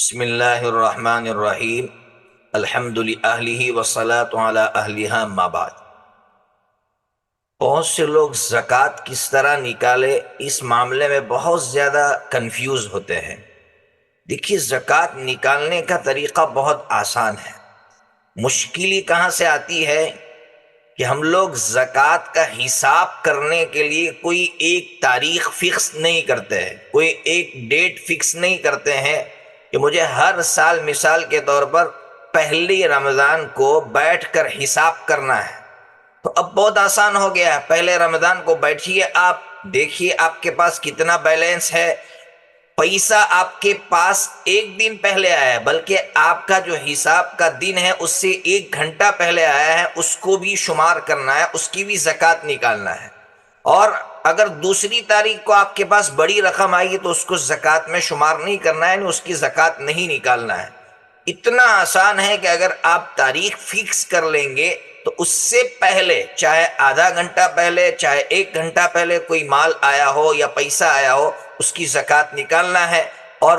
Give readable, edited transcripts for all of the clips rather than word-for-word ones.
بسم اللہ الرحمن الرحیم۔ الحمد للہ والصلاة علی اہلہا اما بعد۔ بہت سے لوگ زکوٰۃ کس طرح نکالے اس معاملے میں بہت زیادہ کنفیوز ہوتے ہیں۔ دیکھیے، زکوٰۃ نکالنے کا طریقہ بہت آسان ہے۔ مشکل کہاں سے آتی ہے کہ ہم لوگ زکوٰۃ کا حساب کرنے کے لیے کوئی ایک تاریخ فکس نہیں کرتے ہیں، کوئی ایک ڈیٹ فکس نہیں کرتے ہیں کہ مجھے ہر سال مثال کے طور پر پہلی رمضان کو بیٹھ کر حساب کرنا ہے۔ تو اب بہت آسان ہو گیا ہے، پہلے رمضان کو بیٹھیے، آپ دیکھیے آپ کے پاس کتنا بیلنس ہے۔ پیسہ آپ کے پاس ایک دن پہلے آیا ہے، بلکہ آپ کا جو حساب کا دن ہے اس سے ایک گھنٹہ پہلے آیا ہے، اس کو بھی شمار کرنا ہے، اس کی بھی زکوٰۃ نکالنا ہے۔ اور اگر دوسری تاریخ کو آپ کے پاس بڑی رقم آئی تو اس کو زکوٰۃ میں شمار نہیں کرنا ہے، یعنی اس کی زکوٰۃ نہیں نکالنا ہے۔ اتنا آسان ہے کہ اگر آپ تاریخ فکس کر لیں گے تو اس سے پہلے، چاہے آدھا گھنٹہ پہلے چاہے ایک گھنٹہ پہلے کوئی مال آیا ہو یا پیسہ آیا ہو، اس کی زکوٰۃ نکالنا ہے۔ اور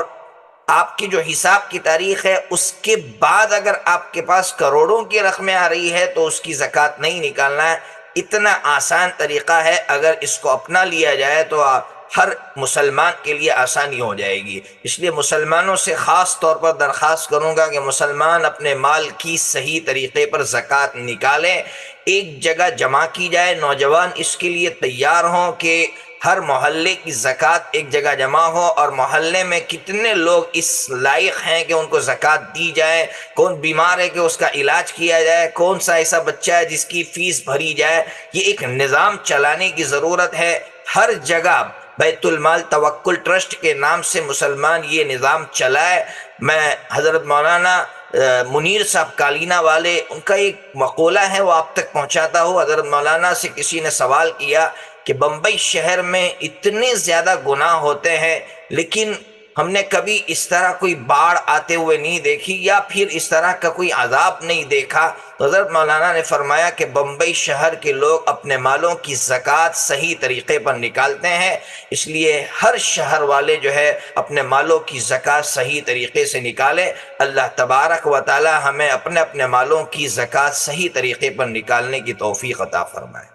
آپ کی جو حساب کی تاریخ ہے اس کے بعد اگر آپ کے پاس کروڑوں کی رقمیں آ رہی ہے تو اس کی زکوٰۃ نہیں نکالنا ہے۔ اتنا آسان طریقہ ہے، اگر اس کو اپنا لیا جائے تو ہر مسلمان کے لیے آسانی ہو جائے گی۔ اس لیے مسلمانوں سے خاص طور پر درخواست کروں گا کہ مسلمان اپنے مال کی صحیح طریقے پر زکوٰۃ نکالیں، ایک جگہ جمع کی جائے، نوجوان اس کے لیے تیار ہوں کہ ہر محلے کی زکوٰۃ ایک جگہ جمع ہو، اور محلے میں کتنے لوگ اس لائق ہیں کہ ان کو زکوٰۃ دی جائے، کون بیمار ہے کہ اس کا علاج کیا جائے، کون سا ایسا بچہ ہے جس کی فیس بھری جائے۔ یہ ایک نظام چلانے کی ضرورت ہے۔ ہر جگہ بیت المال توکل ٹرسٹ کے نام سے مسلمان یہ نظام چلائے۔ میں حضرت مولانا منیر صاحب کالینہ والے، ان کا ایک مقولہ ہے وہ آپ تک پہنچاتا ہوں۔ حضرت مولانا سے کسی نے سوال کیا کہ بمبئی شہر میں اتنے زیادہ گناہ ہوتے ہیں لیکن ہم نے کبھی اس طرح کوئی باڑھ آتے ہوئے نہیں دیکھی یا پھر اس طرح کا کوئی عذاب نہیں دیکھا۔ تو حضرت مولانا نے فرمایا کہ بمبئی شہر کے لوگ اپنے مالوں کی زکوٰۃ صحیح طریقے پر نکالتے ہیں، اس لیے ہر شہر والے جو ہے اپنے مالوں کی زکوٰۃ صحیح طریقے سے نکالیں۔ اللہ تبارک و تعالی ہمیں اپنے اپنے مالوں کی زکوٰۃ صحیح طریقے پر نکالنے کی توفیق عطا فرمائے۔